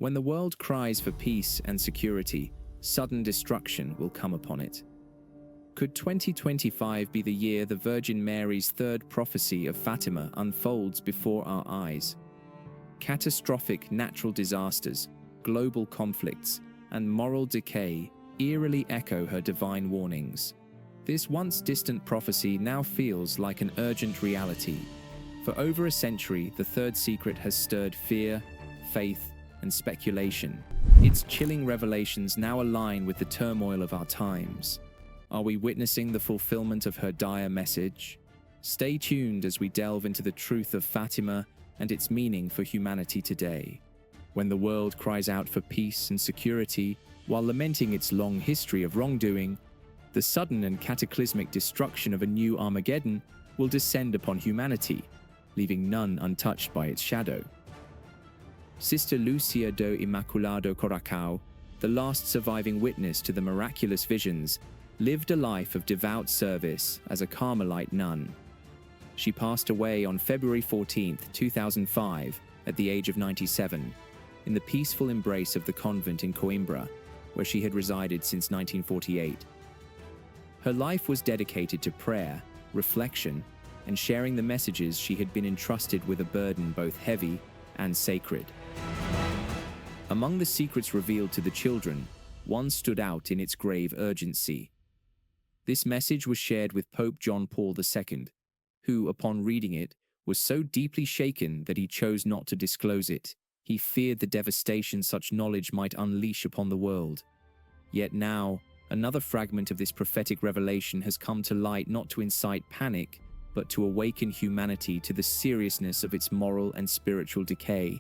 When the world cries for peace and security, sudden destruction will come upon it. Could 2025 be the year the Virgin Mary's third prophecy of Fatima unfolds before our eyes? Catastrophic natural disasters, global conflicts, and moral decay eerily echo her divine warnings. This once distant prophecy now feels like an urgent reality. For over a century, the third secret has stirred fear, faith, and speculation. Its chilling revelations now align with the turmoil of our times. Are we witnessing the fulfillment of her dire message? Stay tuned as we delve into the truth of Fatima and its meaning for humanity today. When the world cries out for peace and security while lamenting its long history of wrongdoing, the sudden and cataclysmic destruction of a new Armageddon will descend upon humanity, leaving none untouched by its shadow. Sister Lucia do Imaculado Coracao, the last surviving witness to the miraculous visions, lived a life of devout service as a Carmelite nun. She passed away on February 14, 2005, at the age of 97, in the peaceful embrace of the convent in Coimbra, where she had resided since 1948. Her life was dedicated to prayer, reflection, and sharing the messages she had been entrusted with, a burden both heavy and sacred. Among the secrets revealed to the children, one stood out in its grave urgency. This message was shared with Pope John Paul II, who, upon reading it, was so deeply shaken that he chose not to disclose it. He feared the devastation such knowledge might unleash upon the world. Yet now, another fragment of this prophetic revelation has come to light, not to incite panic, but to awaken humanity to the seriousness of its moral and spiritual decay.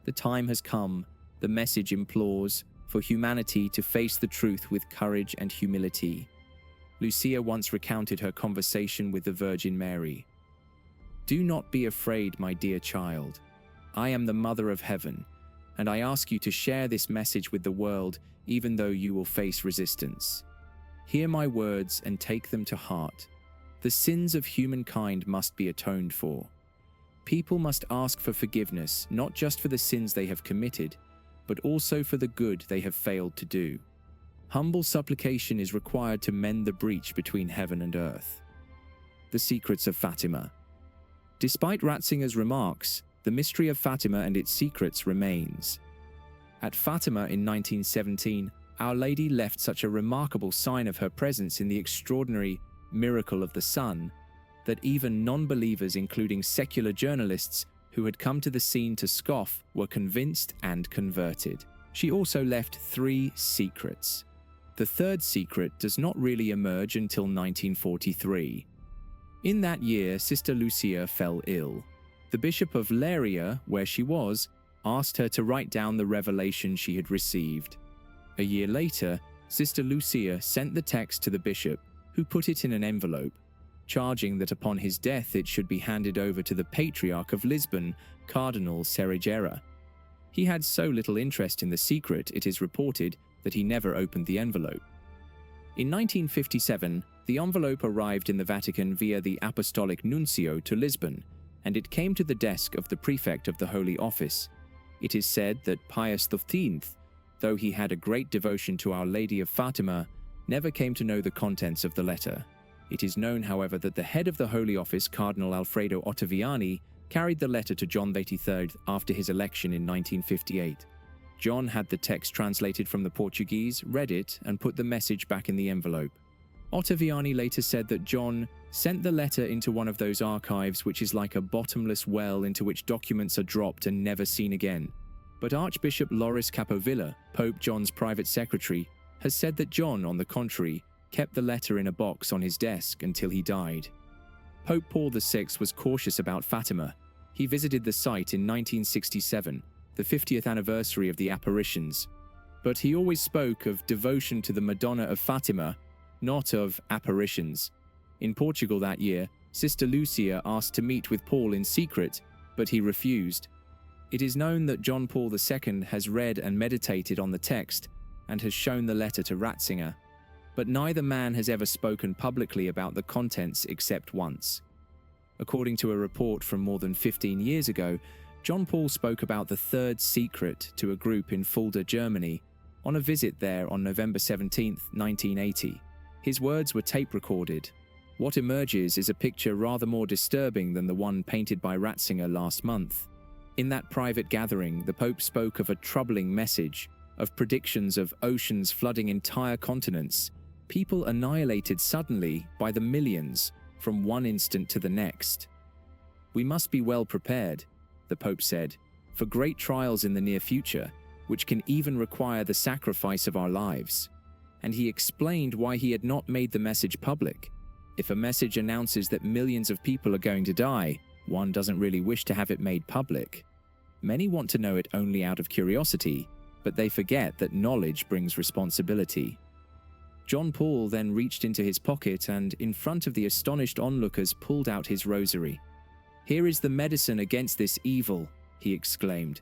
The time has come, the message implores, for humanity to face the truth with courage and humility. Lucia once recounted her conversation with the Virgin Mary. "Do not be afraid, my dear child. I am the Mother of Heaven, and I ask you to share this message with the world, even though you will face resistance. Hear my words and take them to heart. The sins of humankind must be atoned for. People must ask for forgiveness, not just for the sins they have committed, but also for the good they have failed to do. Humble supplication is required to mend the breach between heaven and earth." The secrets of Fatima. Despite Ratzinger's remarks, the mystery of Fatima and its secrets remains. At Fatima in 1917, Our Lady left such a remarkable sign of her presence in the extraordinary miracle of the sun that even non-believers, including secular journalists who had come to the scene to scoff, were convinced and converted. She also left 3 secrets. The third secret does not really emerge until 1943. In that year, Sister Lucia fell ill. The Bishop of Leiria, where she was, asked her to write down the revelation she had received. A year later, Sister Lucia sent the text to the bishop, who put it in an envelope, charging that upon his death it should be handed over to the Patriarch of Lisbon, Cardinal Cerejeira. He had so little interest in the secret, it is reported, that he never opened the envelope. In 1957, the envelope arrived in the Vatican via the Apostolic Nuncio to Lisbon, and it came to the desk of the prefect of the Holy Office. It is said that Pius XIII, though he had a great devotion to Our Lady of Fatima, never came to know the contents of the letter. It is known, however, that the head of the Holy Office, Cardinal Alfredo Ottaviani, carried the letter to John XXIII after his election in 1958. John had the text translated from the Portuguese, read it, and put the message back in the envelope. Ottaviani later said that John sent the letter into one of those archives which is like a bottomless well into which documents are dropped and never seen again. But Archbishop Loris Capovilla, Pope John's private secretary, has said that John, on the contrary, kept the letter in a box on his desk until he died. Pope Paul VI was cautious about Fatima. He visited the site in 1967, the 50th anniversary of the apparitions. But he always spoke of devotion to the Madonna of Fatima, not of apparitions. In Portugal that year, Sister Lucia asked to meet with Paul in secret, but he refused. It is known that John Paul II has read and meditated on the text and has shown the letter to Ratzinger, but neither man has ever spoken publicly about the contents except once. According to a report from more than 15 years ago, John Paul spoke about the third secret to a group in Fulda, Germany, on a visit there on November 17, 1980. His words were tape-recorded. What emerges is a picture rather more disturbing than the one painted by Ratzinger last month. In that private gathering, the Pope spoke of a troubling message, of predictions of oceans flooding entire continents, people annihilated suddenly by the millions from one instant to the next. We must be well prepared, the Pope said, for great trials in the near future, which can even require the sacrifice of our lives. And he explained why he had not made the message public. If a message announces that millions of people are going to die, one doesn't really wish to have it made public. Many want to know it only out of curiosity, but they forget that knowledge brings responsibility. John Paul then reached into his pocket and, in front of the astonished onlookers, pulled out his rosary. "Here is the medicine against this evil," he exclaimed.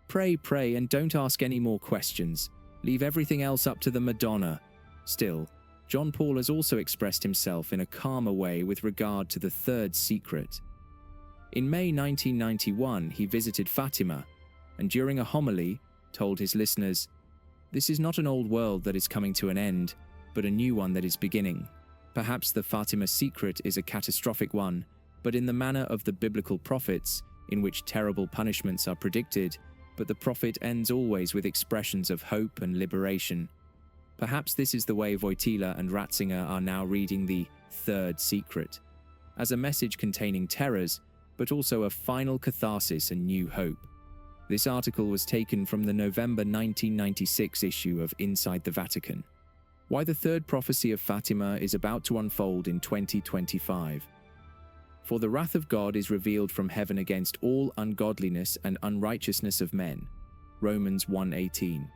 "Pray, pray, and don't ask any more questions. Leave everything else up to the Madonna." Still, John Paul has also expressed himself in a calmer way with regard to the third secret. In May 1991, he visited Fatima, and during a homily, told his listeners, "This is not an old world that is coming to an end, but a new one that is beginning. Perhaps the Fatima secret is a catastrophic one, but in the manner of the biblical prophets, in which terrible punishments are predicted, but the prophet ends always with expressions of hope and liberation. Perhaps this is the way Wojtyla and Ratzinger are now reading the third secret, as a message containing terrors, but also a final catharsis and new hope." This article was taken from the November 1996 issue of Inside the Vatican. Why the third prophecy of Fatima is about to unfold in 2025. "For the wrath of God is revealed from heaven against all ungodliness and unrighteousness of men." Romans 1:18.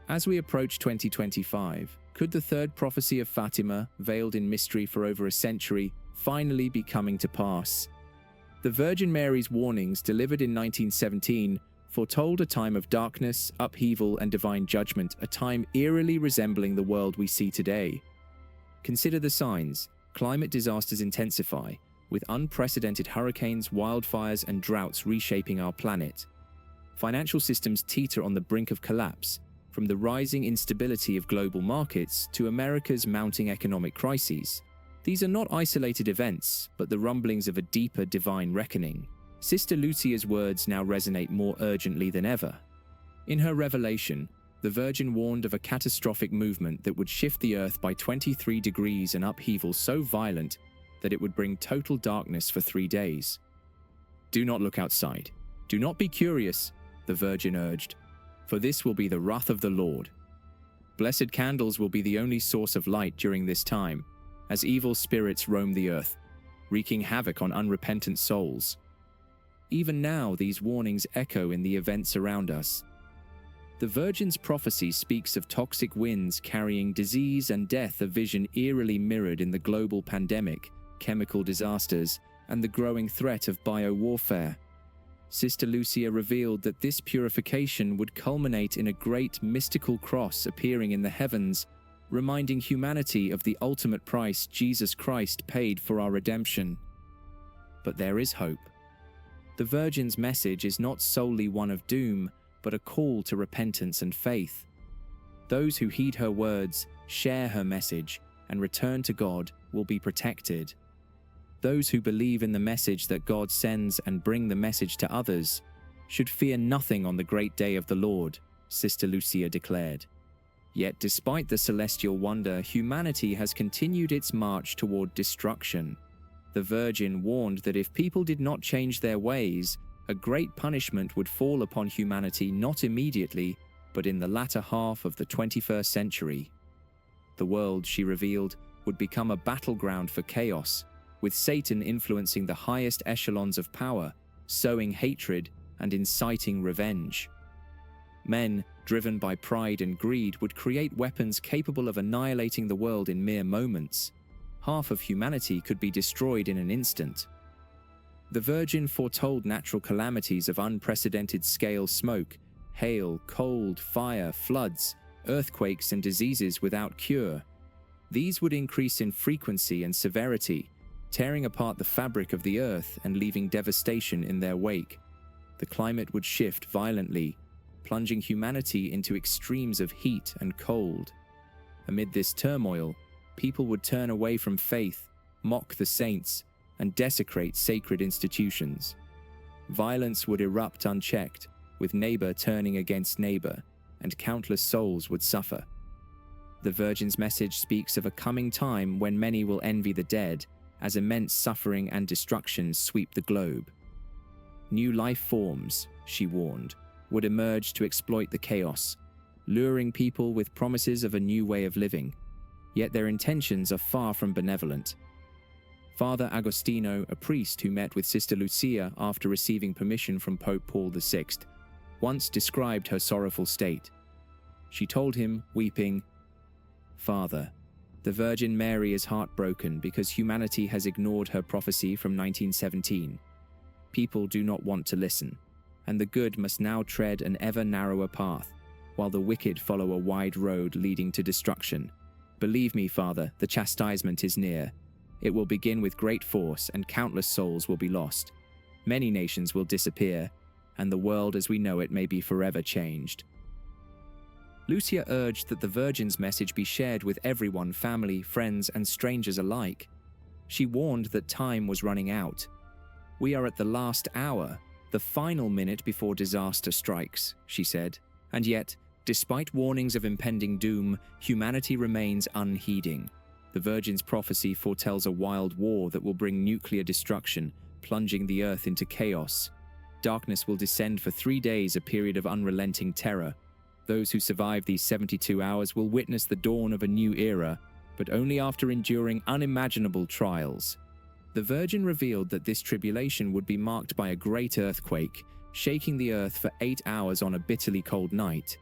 As we approach 2025, could the third prophecy of Fatima, veiled in mystery for over a century, finally be coming to pass? The Virgin Mary's warnings, delivered in 1917, foretold a time of darkness, upheaval, and divine judgment, a time eerily resembling the world we see today. Consider the signs. Climate disasters intensify, with unprecedented hurricanes, wildfires, and droughts reshaping our planet. Financial systems teeter on the brink of collapse, from the rising instability of global markets to America's mounting economic crises. These are not isolated events, but the rumblings of a deeper divine reckoning. Sister Lucia's words now resonate more urgently than ever. In her revelation, the Virgin warned of a catastrophic movement that would shift the earth by 23 degrees, an upheaval so violent that it would bring total darkness for 3 days. "Do not look outside. Do not be curious," the Virgin urged, "for this will be the wrath of the Lord. Blessed candles will be the only source of light during this time, as evil spirits roam the earth, wreaking havoc on unrepentant souls." Even now, these warnings echo in the events around us. The Virgin's prophecy speaks of toxic winds carrying disease and death, a vision eerily mirrored in the global pandemic, chemical disasters, and the growing threat of biowarfare. Sister Lucia revealed that this purification would culminate in a great mystical cross appearing in the heavens, reminding humanity of the ultimate price Jesus Christ paid for our redemption. But there is hope. The Virgin's message is not solely one of doom, but a call to repentance and faith. Those who heed her words, share her message, and return to God will be protected. Those who believe in the message that God sends and bring the message to others should fear nothing on the great day of the Lord, Sister Lucia declared. Yet despite the celestial wonder, humanity has continued its march toward destruction. The Virgin warned that if people did not change their ways, a great punishment would fall upon humanity not immediately, but in the latter half of the 21st century. The world, she revealed, would become a battleground for chaos, with Satan influencing the highest echelons of power, sowing hatred and inciting revenge. Men, driven by pride and greed, would create weapons capable of annihilating the world in mere moments. Half of humanity could be destroyed in an instant. The Virgin foretold natural calamities of unprecedented scale: smoke, hail, cold, fire, floods, earthquakes, and diseases without cure. These would increase in frequency and severity, tearing apart the fabric of the earth and leaving devastation in their wake. the climate would shift violently, plunging humanity into extremes of heat and cold. Amid this turmoil, people would turn away from faith, mock the saints, and desecrate sacred institutions. Violence would erupt unchecked, with neighbor turning against neighbor, and countless souls would suffer. The Virgin's message speaks of a coming time when many will envy the dead, as immense suffering and destruction sweep the globe. New life forms, she warned, would emerge to exploit the chaos, luring people with promises of a new way of living. Yet their intentions are far from benevolent. Father Agostino, a priest who met with Sister Lucia after receiving permission from Pope Paul VI, once described her sorrowful state. She told him, weeping, "Father, the Virgin Mary is heartbroken because humanity has ignored her prophecy from 1917. People do not want to listen, and the good must now tread an ever narrower path, while the wicked follow a wide road leading to destruction. Believe me, Father, the chastisement is near. It will begin with great force, and countless souls will be lost. Many nations will disappear, and the world as we know it may be forever changed." Lucia urged that the Virgin's message be shared with everyone, family, friends, and strangers alike. She warned that time was running out. "We are at the last hour, the final minute before disaster strikes," she said. And yet, despite warnings of impending doom, humanity remains unheeding. The Virgin's prophecy foretells a wild war that will bring nuclear destruction, plunging the earth into chaos. Darkness will descend for 3 days, a period of unrelenting terror. Those who survive these 72 hours will witness the dawn of a new era, but only after enduring unimaginable trials. The Virgin revealed that this tribulation would be marked by a great earthquake, shaking the earth for 8 hours on a bitterly cold night.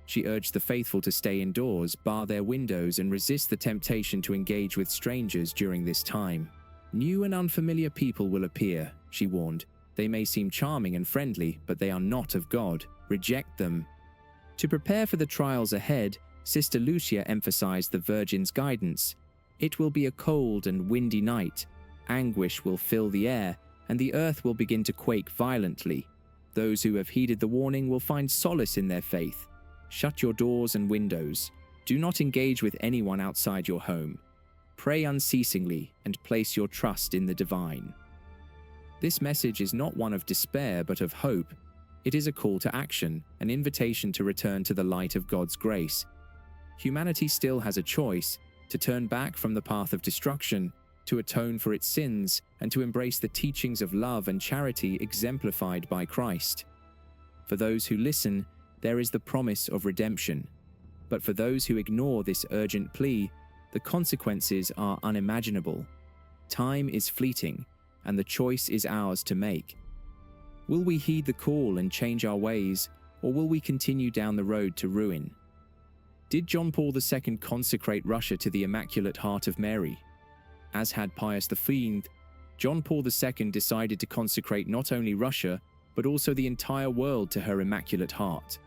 She urged the faithful to stay indoors, bar their windows, and resist the temptation to engage with strangers during this time. "New and unfamiliar people will appear," she warned. "They may seem charming and friendly, but they are not of God. Reject them." To prepare for the trials ahead, Sister Lucia emphasized the Virgin's guidance. "It will be a cold and windy night. Anguish will fill the air, and the earth will begin to quake violently. Those who have heeded the warning will find solace in their faith. Shut your doors and windows. Do not engage with anyone outside your home. Pray unceasingly and place your trust in the divine." This message is not one of despair but of hope. It is a call to action, an invitation to return to the light of God's grace. Humanity still has a choice: to turn back from the path of destruction, to atone for its sins, and to embrace the teachings of love and charity exemplified by Christ. For those who listen, there is the promise of redemption. But for those who ignore this urgent plea, the consequences are unimaginable. Time is fleeting, and the choice is ours to make. Will we heed the call and change our ways, or will we continue down the road to ruin? Did John Paul II consecrate Russia to the Immaculate Heart of Mary? As had Pius V, John Paul II decided to consecrate not only Russia, but also the entire world to her Immaculate Heart.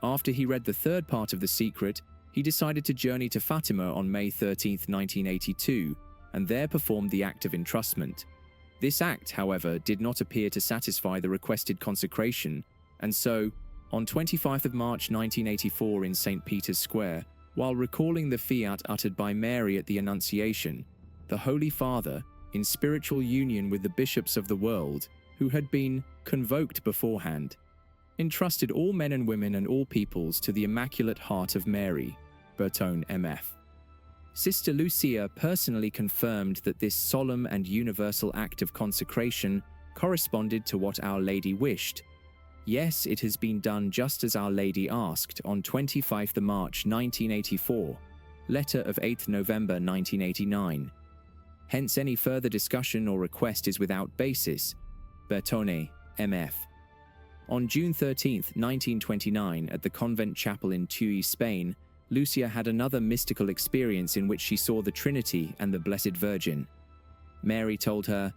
After he read the third part of The Secret, he decided to journey to Fatima on May 13, 1982, and there performed the act of entrustment. This act, however, did not appear to satisfy the requested consecration, and so, on 25 March 1984 in St. Peter's Square, while recalling the fiat uttered by Mary at the Annunciation, the Holy Father, in spiritual union with the bishops of the world, who had been convoked beforehand, entrusted all men and women and all peoples to the Immaculate Heart of Mary, Bertone MF. Sister Lucia personally confirmed that this solemn and universal act of consecration corresponded to what Our Lady wished. Yes, it has been done just as Our Lady asked on 25 March 1984, letter of 8 November 1989. Hence any further discussion or request is without basis. Bertone, MF. On June 13, 1929, at the convent chapel in Tuy, Spain, Lucia had another mystical experience in which she saw the Trinity and the Blessed Virgin. Mary told her,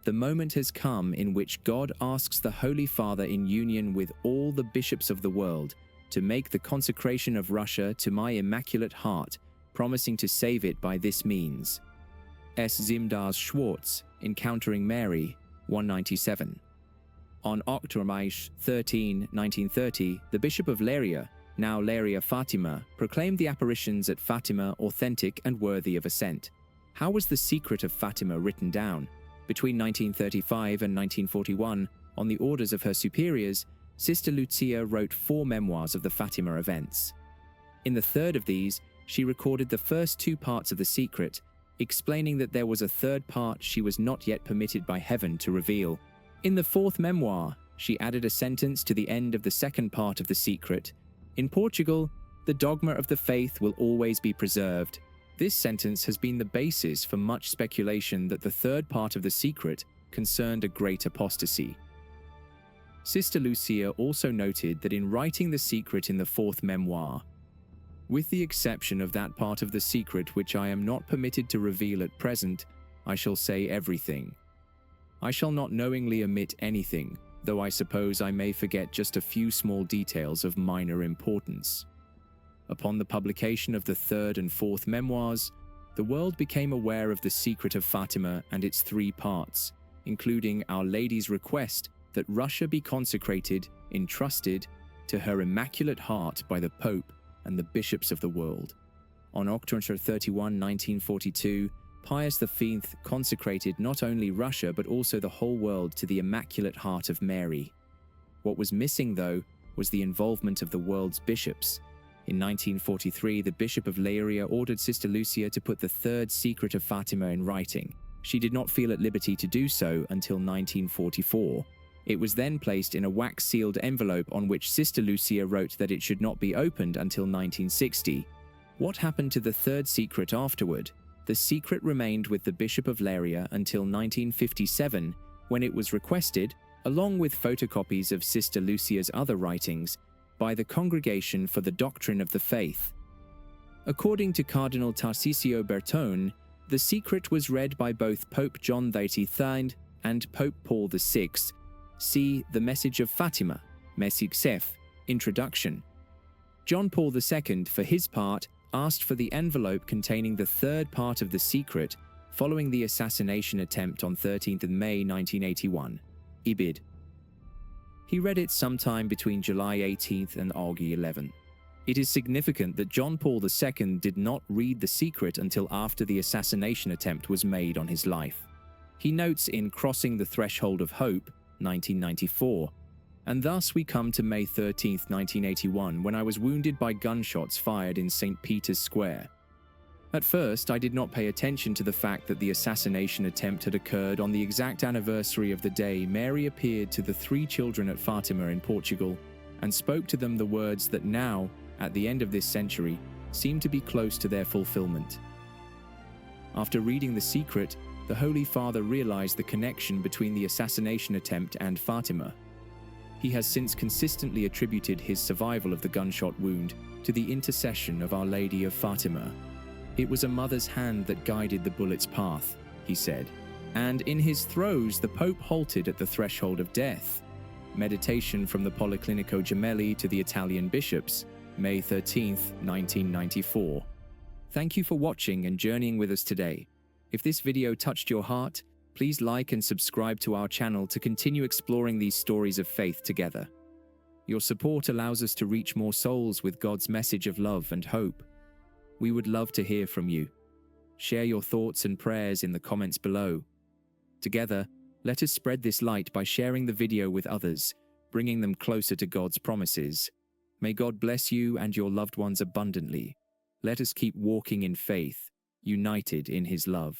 "The moment has come in which God asks the Holy Father in union with all the bishops of the world to make the consecration of Russia to my Immaculate Heart, promising to save it by this means." S. Zimdars Schwartz, Encountering Mary, 197. On October 13, 1930, the Bishop of Leiria, now Leiria Fatima, proclaimed the apparitions at Fatima authentic and worthy of assent. How was the secret of Fatima written down? Between 1935 and 1941, on the orders of her superiors, Sister Lucia wrote 4 memoirs of the Fatima events. In the third of these, she recorded the first 2 parts of the secret, explaining that there was a third part she was not yet permitted by heaven to reveal. In the 4th memoir, she added a sentence to the end of the second part of the secret. In Portugal, the dogma of the faith will always be preserved. This sentence has been the basis for much speculation that the third part of the secret concerned a great apostasy. Sister Lucia also noted that in writing the secret in the 4th memoir, with the exception of that part of the secret which I am not permitted to reveal at present, I shall say everything. I shall not knowingly omit anything, though I suppose I may forget just a few small details of minor importance. Upon the publication of the 3rd and 4th memoirs, the world became aware of the secret of Fatima and its 3 parts, including Our Lady's request that Russia be consecrated, entrusted to her Immaculate Heart by the Pope and the bishops of the world. On October 31, 1942, Pius V consecrated not only Russia but also the whole world to the Immaculate Heart of Mary. What was missing, though, was the involvement of the world's bishops. In 1943, the Bishop of Leiria ordered Sister Lucia to put the 3rd secret of Fatima in writing. She did not feel at liberty to do so until 1944. It was then placed in a wax-sealed envelope on which Sister Lucia wrote that it should not be opened until 1960. What happened to the 3rd secret afterward? The secret remained with the Bishop of Leiria until 1957, when it was requested, along with photocopies of Sister Lucia's other writings, by the Congregation for the Doctrine of the Faith. According to Cardinal Tarcisio Bertone, the secret was read by both Pope John XXIII and Pope Paul VI. See The Message of Fatima, Message Sef, Introduction. John Paul II, for his part, asked for the envelope containing the 3rd part of the secret following the assassination attempt on 13th May 1981. Ibid. He read it sometime between July 18th and August 11th. It is significant that John Paul II did not read the secret until after the assassination attempt was made on his life. He notes in Crossing the Threshold of Hope, 1994, and thus we come to May 13th, 1981, when I was wounded by gunshots fired in St. Peter's Square. At first, I did not pay attention to the fact that the assassination attempt had occurred on the exact anniversary of the day Mary appeared to the 3 children at Fatima in Portugal and spoke to them the words that now, at the end of this century, seem to be close to their fulfillment. After reading the secret, the Holy Father realized the connection between the assassination attempt and Fatima. He has since consistently attributed his survival of the gunshot wound to the intercession of Our Lady of Fatima. It was a mother's hand that guided the bullet's path, he said, and in his throes the Pope halted at the threshold of death. Meditation from the Policlinico Gemelli to the Italian bishops, May 13, 1994. Thank you for watching and journeying with us today. If this video touched your heart, please like and subscribe to our channel to continue exploring these stories of faith together. Your support allows us to reach more souls with God's message of love and hope. We would love to hear from you. Share your thoughts and prayers in the comments below. Together, let us spread this light by sharing the video with others, bringing them closer to God's promises. May God bless you and your loved ones abundantly. Let us keep walking in faith, united in His love.